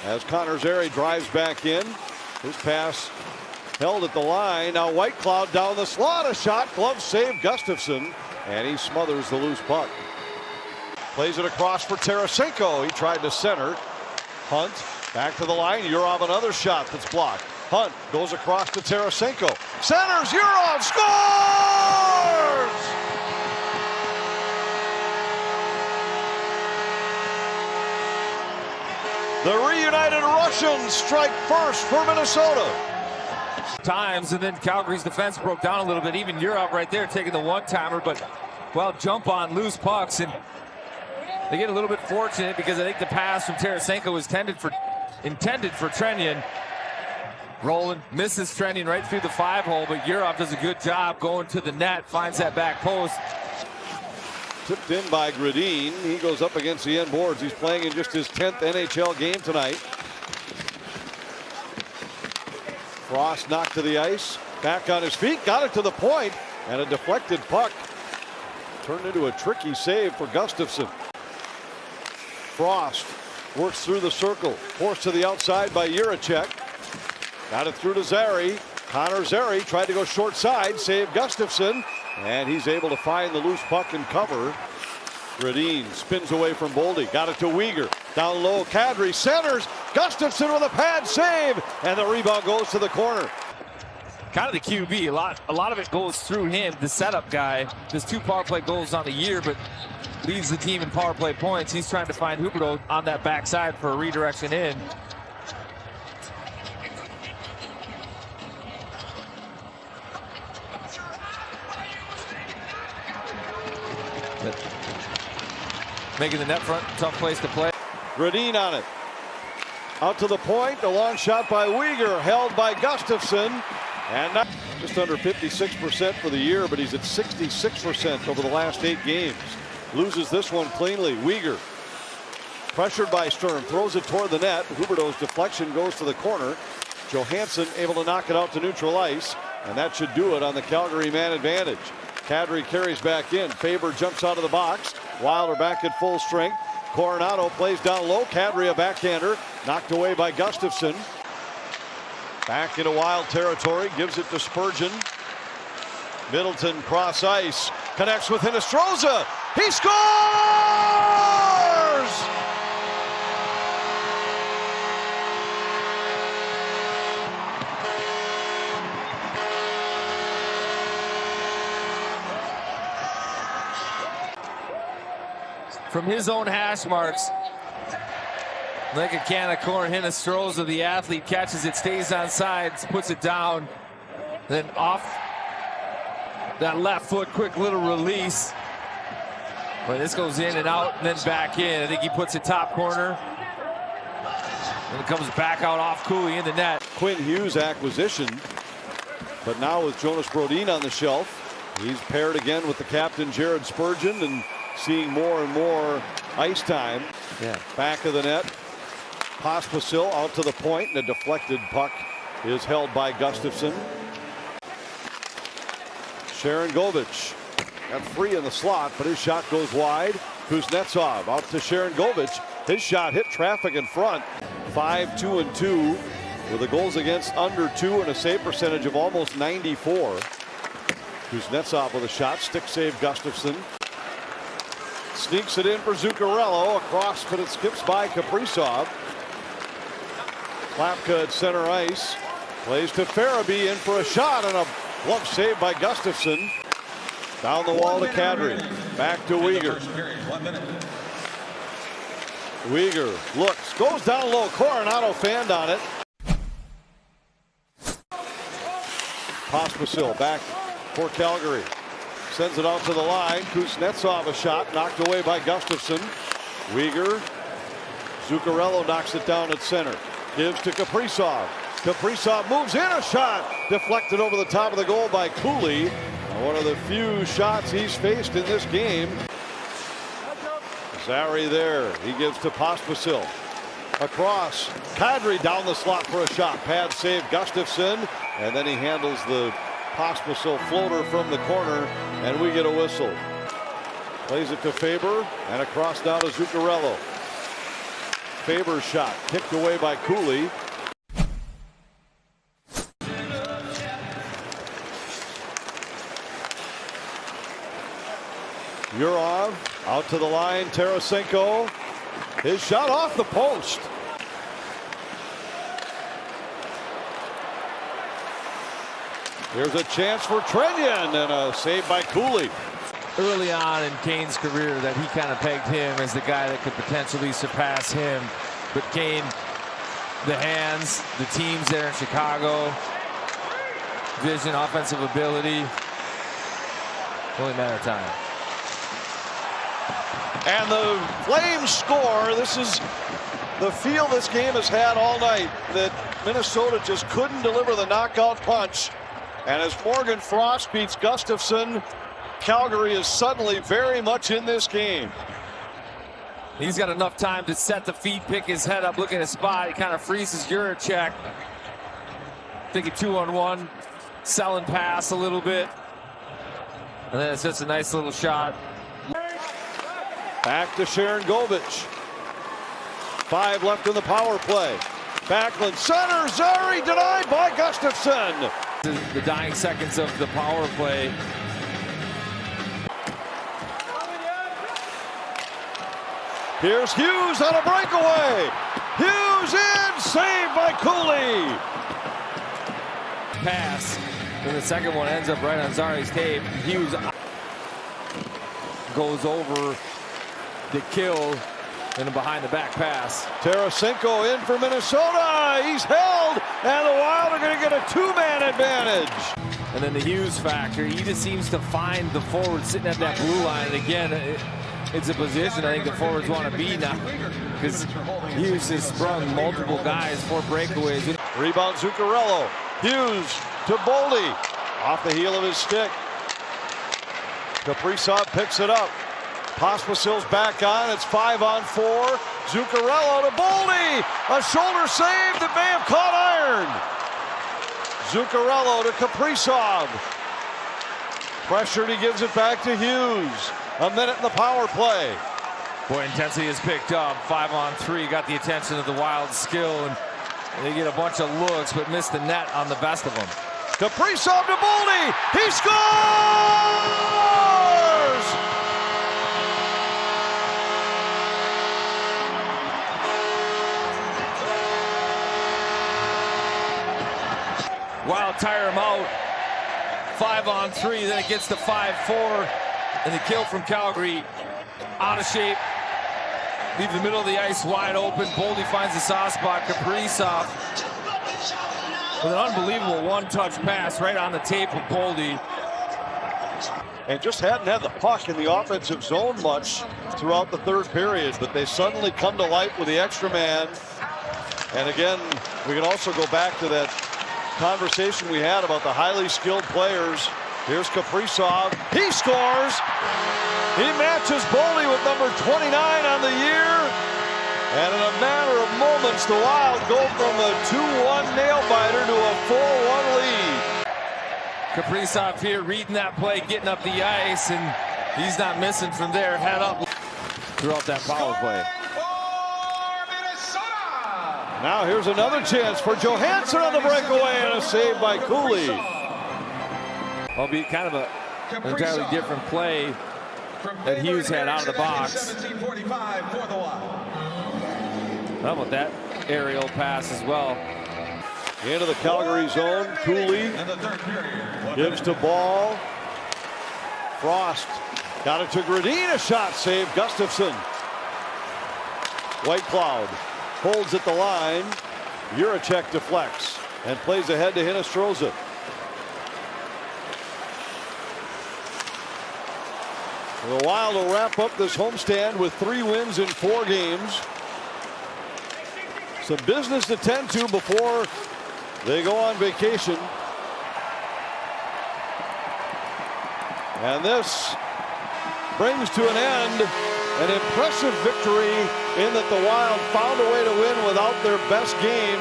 as Connor Zary drives back in. His pass held at the line. Now White Cloud down the slot. A shot. Glove save Gustafson. And he smothers the loose puck. Plays it across for Tarasenko. He tried to center. Hunt back to the line. Yurov another shot that's blocked. Hunt goes across to Tarasenko. Centers. Yurov scores! The reunited Russians strike first for Minnesota. Times, and then Calgary's defense broke down a little bit. Even Yurov right there taking the one-timer, but well, jump on loose pucks, and they get a little bit fortunate because I think the pass from Tarasenko was intended for Trenyon. Rolling, misses Trenyon right through the 5-hole, but Yurov does a good job going to the net, finds that back post. Tipped in by Gradin. He goes up against the end boards. He's playing in just his 10th NHL game tonight. Frost knocked to the ice. Back on his feet. Got it to the point. And a deflected puck turned into a tricky save for Gustafson. Frost works through the circle. Forced to the outside by Jiricek. Got it through to Zary. Connor Zary tried to go short side. Save Gustafson. And he's able to find the loose puck and cover. Gradin spins away from Boldy. Got it to Uyghur. Down low, Kadri centers. Gustafson with a pad save. And the rebound goes to the corner. Kind of the QB. A lot of it goes through him, the setup guy. There's 2 power play goals on the year, but leads the team in power play points. He's trying to find Huberdeau on that backside for a redirection in. Making the net front, tough place to play. Gradin on it. Out to the point, a long shot by Uyghur, held by Gustafson. And not just under 56% for the year, but he's at 66% over the last 8 games. Loses this one cleanly. Uyghur, pressured by Sturm, throws it toward the net. Huberdeau's deflection goes to the corner. Johansson able to knock it out to neutral ice, and that should do it on the Calgary man advantage. Kadri carries back in. Faber jumps out of the box. Wilder back at full strength. Coronado plays down low. Kadri a backhander. Knocked away by Gustafson. Back into Wild territory. Gives it to Spurgeon. Middleton cross ice. Connects with Hinostroza. He scores! From his own hash marks, like a can of corn, Hinostroza, the athlete, catches it, stays on sides, puts it down, then off that left foot, quick little release. But this goes in and out and then back in. I think he puts it top corner. And it comes back out off Cooley in the net. Quinn Hughes acquisition, but now with Jonas Brodin on the shelf, he's paired again with the captain Jared Spurgeon and seeing more and more ice time. Back of the net. Pospisil out to the point, and a deflected puck is held by Gustafson. Sharangovich got free in the slot, but his shot goes wide. Kuznetsov out to Sharangovich. His shot hit traffic in front. 5-2-2 with the goals against under 2 and a save percentage of almost 94. Kuznetsov with a shot. Stick save Gustafson. Sneaks it in for Zuccarello across, but it skips by Kaprizov. Klapka at center ice. Plays to Farabee in for a shot, and a glove save by Gustafson. Down the wall to Kadri. Back to Uyghur. Uyghur looks, goes down low. Coronado fanned on it. Pospisil back for Calgary. Sends it out to the line. Kuznetsov a shot knocked away by Gustafson. Uyghur. Zuccarello knocks it down at center. Gives to Kaprizov. Kaprizov moves in, a shot deflected over the top of the goal by Cooley. One of the few shots he's faced in this game. Zary there. He gives to Pospisil. Across. Kadri down the slot for a shot. Pad save Gustafson. And then he handles the Pospisil floater from the corner, and we get a whistle. Plays it to Faber, and across now to Zuccarello. Faber's shot kicked away by Cooley. Yurov out to the line. Tarasenko. His shot off the post. Here's a chance for Trenyan and a save by Cooley. Early on in Kane's career that he kind of pegged him as the guy that could potentially surpass him. But Kane, the hands, the teams there in Chicago, vision, offensive ability, only matter of time. And the Flames score. This is the feel this game has had all night, that Minnesota just couldn't deliver the knockout punch. And as Morgan Frost beats Gustafsson, Calgary is suddenly very much in this game. He's got enough time to set the feet, pick his head up, look at his spot. He kind of freezes Juracek. Thinking 2-on-1, selling pass a little bit. And then it's just a nice little shot. Back to Sharangovich. 5 left in the power play. Backlund center. Zary denied by Gustafsson. The dying seconds of the power play. Here's Hughes on a breakaway. Hughes in, saved by Cooley. Pass. And the second one ends up right on Zary's tape. Hughes goes over the kill and a behind the back pass. Tarasenko in for Minnesota. He's held, and the Wild are going to get a 2-man advantage. And then the Hughes factor. He just seems to find the forward sitting at that blue line. And again, it's a position I think the forwards want to be now, because Hughes has sprung multiple guys for breakaways. Rebound Zuccarello. Hughes to Boldy. Off the heel of his stick. Kaprizov picks it up. Pospisil's back on. It's 5-on-4. Zuccarello to Boldy. A shoulder save that may have caught iron. Zuccarello to Kaprizov. Pressured, he gives it back to Hughes. A minute in the power play. Boy, intensity is picked up. 5-on-3 got the attention of the Wild skill, and they get a bunch of looks, but missed the net on the best of them. Kaprizov to Boldy. He scores! Wild tire him out. 5-on-3, then it gets to 5-4, and the kill from Calgary. Out of shape. Leave the middle of the ice wide open. Boldy finds the soft spot. Kaprizov with an unbelievable one-touch pass right on the tape of Boldy. And just hadn't had the puck in the offensive zone much throughout the third period, but they suddenly come to light with the extra man. And again, we can also go back to that conversation we had about the highly skilled players. Here's Kaprizov. He scores. He matches Boldy with number 29 on the year. And in a matter of moments, the Wild go from a 2-1 nail-biter to a 4-1 lead. Kaprizov here reading that play, getting up the ice, and he's not missing from there. Head up throughout that power play. Now here's another chance for Johansson on the breakaway, and a save by Cooley. Albeit kind of an entirely different play that Hughes had out of the box. How about that aerial pass as well? Into the Calgary zone. Cooley gives to Ball. Frost got it to Gradin. A shot save. Gustafsson. White Cloud holds at the line. Juracek deflects and plays ahead to Hinostroza. The Wild will wrap up this homestand with 3 wins in 4 games. Some business to tend to before they go on vacation. And this brings to an end an impressive victory in that the Wild found a way to win without their best game